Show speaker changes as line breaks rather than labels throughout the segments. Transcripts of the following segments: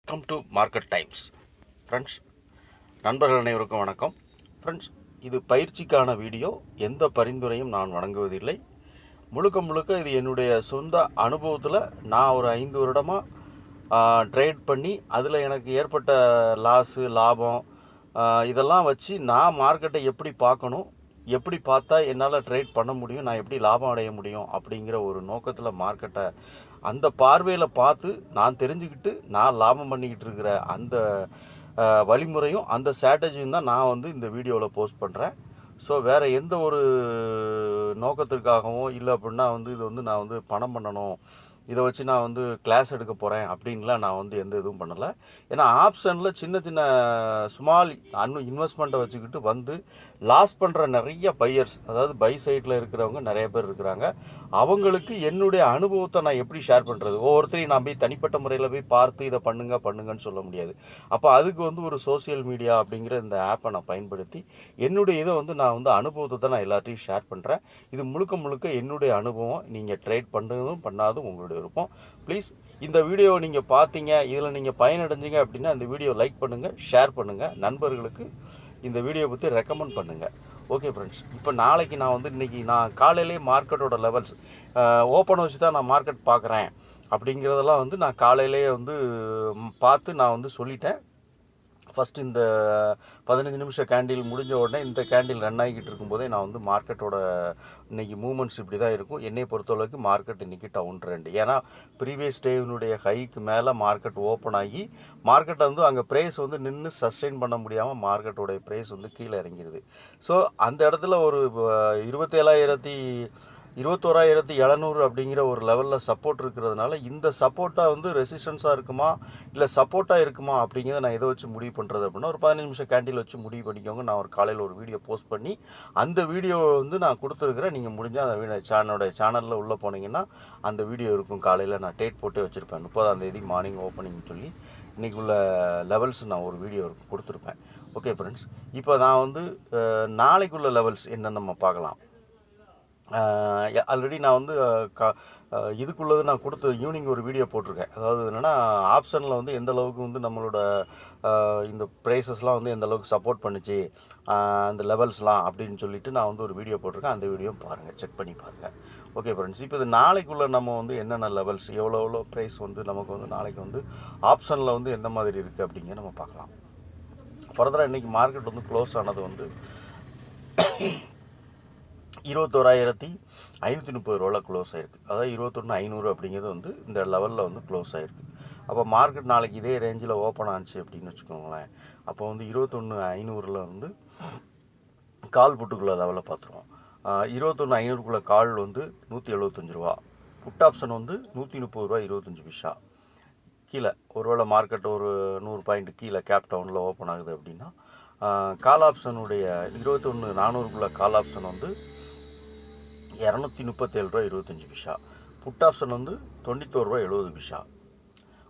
Welcome to market times. Friends, நண்பர்கள் அனைவருக்கும் வணக்கம். ஃப்ரெண்ட்ஸ், இது பயிற்சிக்கான வீடியோ. எந்த பரிந்துரையும் நான் வழங்குவதில்லை. முழுக்க முழுக்க இது என்னுடைய சொந்த அனுபவத்தில் நான் ஒரு 5 வருடமாக ட்ரேட் பண்ணி அதில் எனக்கு ஏற்பட்ட லாபம் இதெல்லாம் வச்சு நான் மார்க்கெட்டை எப்படி பார்க்கணும், எப்படி பார்த்தா என்னால் ட்ரேட் பண்ண முடியும், நான் எப்படி லாபம் அடைய முடியும் அப்படிங்கிற ஒரு நோக்கத்தில் மார்க்கெட்டை அந்த பார்வையில் பார்த்து நான் தெரிஞ்சுக்கிட்டு நான் லாபம் பண்ணிக்கிட்டு இருக்கிற அந்த வழிமுறையும் அந்த ஸ்ட்ராட்டஜியும் தான் நான் இந்த வீடியோவில் போஸ்ட் பண்ணுறேன். ஸோ வேறு எந்த ஒரு நோக்கத்திற்காகவும் இல்லை அப்படின்னா இது நான் பணம் பண்ணணும், இதை வச்சு நான் கிளாஸ் எடுக்க போகிறேன் அப்படின்லாம் நான் எந்த இதுவும் பண்ணலை. ஏன்னா ஆப்ஷனில் சின்ன சின்ன ஸ்மால் இன்வெஸ்ட்மெண்ட்டை வச்சுக்கிட்டு லாஸ் பண்ணுற நிறைய பையர்ஸ், அதாவது பை சைடில் இருக்கிறவங்க நிறைய பேர் இருக்கிறாங்க. அவங்களுக்கு என்னுடைய அனுபவத்தை நான் எப்படி ஷேர் பண்ணுறது? ஒவ்வொருத்தரையும் நான் போய் தனிப்பட்ட முறையில் போய் பார்த்து இதை பண்ணுங்கன்னு சொல்ல முடியாது. அப்போ அதுக்கு ஒரு சோசியல் மீடியா அப்படிங்கிற இந்த ஆப்பை நான் பயன்படுத்தி என்னுடைய இதை நான் அனுபவத்தை தான் நான் எல்லாத்தையும் ஷேர் பண்ணுறேன். இது முழுக்க என்னுடைய அனுபவம். நீங்கள் ட்ரேட் பண்ணுறதும் பண்ணாதும் உங்களுடைய விருப்பம். ப்ளீஸ் இந்த வீடியோவை நீங்கள் பார்த்தீங்க, இதில் நீங்கள் பயனடைஞ்சிங்க அப்படின்னா இந்த வீடியோ லைக் பண்ணுங்கள், ஷேர் பண்ணுங்கள், நண்பர்களுக்கு இந்த வீடியோ பற்றி ரெக்கமெண்ட் பண்ணுங்கள். ஓகே ஃப்ரெண்ட்ஸ், இப்போ நாளைக்கு நான் இன்றைக்கி நான் காலையிலே மார்க்கெட்டோட லெவல்ஸ் ஓப்பன் வச்சு தான் நான் மார்க்கெட் பார்க்குறேன் அப்படிங்கிறதெல்லாம் நான் காலையிலேயே பார்த்து நான் சொல்லிட்டேன். ஃபஸ்ட்டு இந்த 15 நிமிஷம் கேண்டில் முடிஞ்ச உடனே இந்த கேண்டில் ரன் ஆகிக்கிட்டு இருக்கும்போதே நான் மார்க்கெட்டோட இன்றைக்கி மூமெண்ட்ஸ் இப்படி தான் இருக்கும். என்னை பொறுத்தளவுக்கு மார்க்கெட் இன்றைக்கி டவுன் ட்ரெண்ட். ஏன்னா ப்ரீவியஸ் டேவினுடைய ஹைக்கு மேலே மார்க்கெட் ஓப்பன் ஆகி மார்க்கெட்டை அங்கே ப்ரைஸ் நின்று சஸ்டெயின் பண்ண முடியாமல் மார்க்கெட்டோடைய ப்ரைஸ் கீழே இறங்கிடுது. ஸோ அந்த இடத்துல ஒரு 21,700 அப்படிங்கிற ஒரு லெவலில் சப்போர்ட் இருக்கிறதுனால இந்த சப்போர்ட்டாக ரெசிஸ்டன்ஸாக இருக்குமா இல்லை சப்போர்ட்டாக இருக்குமா அப்படிங்கிறத நான் எதை வச்சு முடிவு பண்ணுறது அப்படின்னா ஒரு 15 நிமிஷம் கேண்டில் வச்சு முடிவு பண்ணிக்கோங்க. நான் ஒரு காலையில் ஒரு வீடியோ போஸ்ட் பண்ணி அந்த வீடியோ நான் கொடுத்துருக்குறேன். நீங்கள் முடிஞ்சால் அந்த சேனலில் உள்ளே போனீங்கன்னா அந்த வீடியோ இருக்கும். காலையில் நான் டேட் போட்டே வச்சுருப்பேன். 30ஆம் தேதி மார்னிங் ஓப்பனிங் சொல்லி இன்றைக்கி உள்ள லெவல்ஸ் நான் ஒரு வீடியோ கொடுத்துருப்பேன். ஓகே ஃப்ரெண்ட்ஸ், இப்போ நான் நாளைக்குள்ள லெவல்ஸ் என்னென்னு நம்ம பார்க்கலாம். ஆல்ரெடி நான் இதுக்குள்ளது நான் கொடுத்து ஈவினிங் ஒரு வீடியோ போட்டிருக்கேன். அதாவது என்னென்னா ஆப்ஷனில் எந்த அளவுக்கு நம்மளோட இந்த ப்ரைஸஸ்லாம் எந்த அளவுக்கு சப்போர்ட் பண்ணிச்சு, அந்த லெவல்ஸ்லாம் அப்படின்னு சொல்லிட்டு நான் ஒரு வீடியோ போட்டிருக்கேன். அந்த வீடியோ பாருங்கள், செக் பண்ணி பாருங்கள். ஓகே ஃப்ரெண்ட்ஸ், இப்போ இது நாளைக்குள்ளே நம்ம என்னென்ன லெவல்ஸ் எவ்வளோ ப்ரைஸ் நமக்கு நாளைக்கு ஆப்ஷனில் எந்த மாதிரி இருக்குது அப்படிங்க நம்ம பார்க்கலாம். ஃபர்தராக இன்றைக்கி மார்க்கெட் க்ளோஸ் ஆனது 21,530 ரூபாவில் க்ளோஸ் ஆகிருக்கு. அதாவது 21,500 அப்படிங்கிறது இந்த லெவலில் க்ளோஸ் ஆகிருக்கு. அப்போ மார்க்கெட் நாளைக்கு இதே ரேஞ்சில் ஓப்பன் ஆச்சு அப்படின்னு வச்சுக்கோங்களேன். அப்போ 21,500 கால் புட்டுக்குள்ள லெவலில் பார்த்துருவோம். 21,500 கால் 175 ரூபா, புட் ஆப்ஷன் 130 ரூபா 25 பைசா கீழே. ஒருவேளை மார்க்கெட் ஒரு 100 பாயிண்ட் கீழே கேப் டவுனில் ஓப்பன் ஆகுது அப்படின்னா கால் ஆப்ஷனுடைய 21,400 கால் ஆப்ஷன் 237 ரூபா 25 பைசா, புட் ஆப்ஷன் 91 ரூபா 70 பைசா.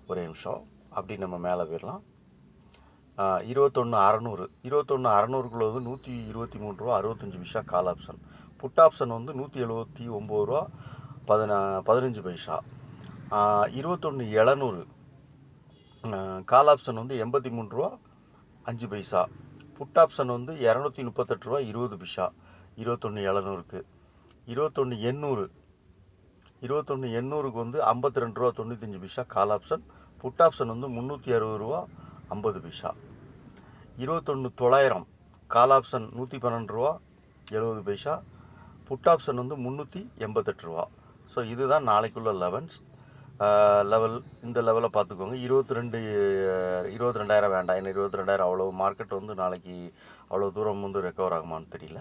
ஒரே நிமிஷம் அப்படி நம்ம மேலே போயிடலாம். 21,600 123 ரூபா 65 பைசா கால் ஆப்ஷன், புட் ஆப்ஷன் 179 ரூபா 15 பைசா. 21,700 கால் ஆப்ஷன் 83 ரூபா 5 பைசா, புட் ஆப்ஷன் 238 ரூபா 20 பைசா. 21,700க்கு 21,800 52 ரூபா 95 பைசா கால் ஆப்ஷன், புட் ஆப்ஷன் 360 ரூபா 50 பைசா. 21,900 கால் ஆப்ஷன் 112 ரூபா 70 பைசா, புட் ஆப்ஷன் 388 ரூபா. ஸோ இதுதான் நாளைக்குள்ள லெவல். இந்த லெவலை பார்த்துக்கோங்க. 22,000 வேண்டாம். ஏன்னா 22,000 அவ்வளோ மார்க்கெட் நாளைக்கு அவ்வளோ தூரம் ரெக்கவர் ஆகுமான்னு தெரியல.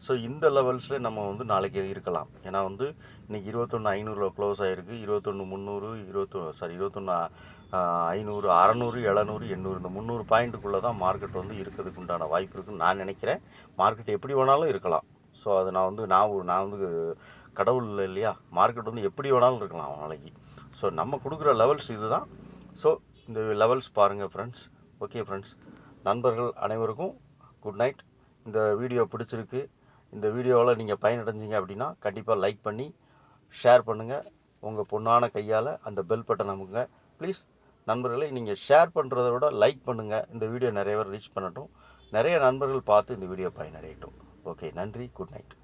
ஸோ இந்த லெவல்ஸில் நம்ம நாளைக்கு இருக்கலாம். ஏன்னா இன்றைக்கி 21,500 க்ளோஸ் ஆகிருக்கு. 21,300 21,500 600 700 800 இந்த 300 பாயிண்ட்டுக்குள்ளே தான் மார்க்கெட் இருக்கிறதுக்கு உண்டான வாய்ப்பு இருக்குதுன்னு நான் நினைக்கிறேன். மார்க்கெட் எப்படி வேணாலும் இருக்கலாம். ஸோ அது நான் கடவுள் இல்லையா, மார்க்கெட் எப்படி வேணாலும் இருக்கலாம் நாளைக்கு. ஸோ நம்ம கொடுக்குற லெவல்ஸ் இது தான். ஸோ இந்த லெவல்ஸ் பாருங்கள் ஃப்ரெண்ட்ஸ். ஓகே ஃப்ரெண்ட்ஸ், நண்பர்கள் அனைவருக்கும் குட் நைட். இந்த வீடியோ பிடிச்சிருக்கு. இந்த வீடியோவில் நீங்கள் பயனடைஞ்சிங்க அப்படின்னா கண்டிப்பாக லைக் பண்ணி ஷேர் பண்ணுங்கள். உங்கள் பொண்ணான கையால் அந்த பெல் பட்டன் அமுக்குங்க ப்ளீஸ். நண்பர்களை நீங்கள் ஷேர் பண்ணுறத விட லைக் பண்ணுங்கள். இந்த வீடியோ நிறைய பேர் ரீச் பண்ணட்டும். நிறைய நண்பர்கள் பார்த்து இந்த வீடியோ பயனடையட்டும். ஓகே, நன்றி. Good night.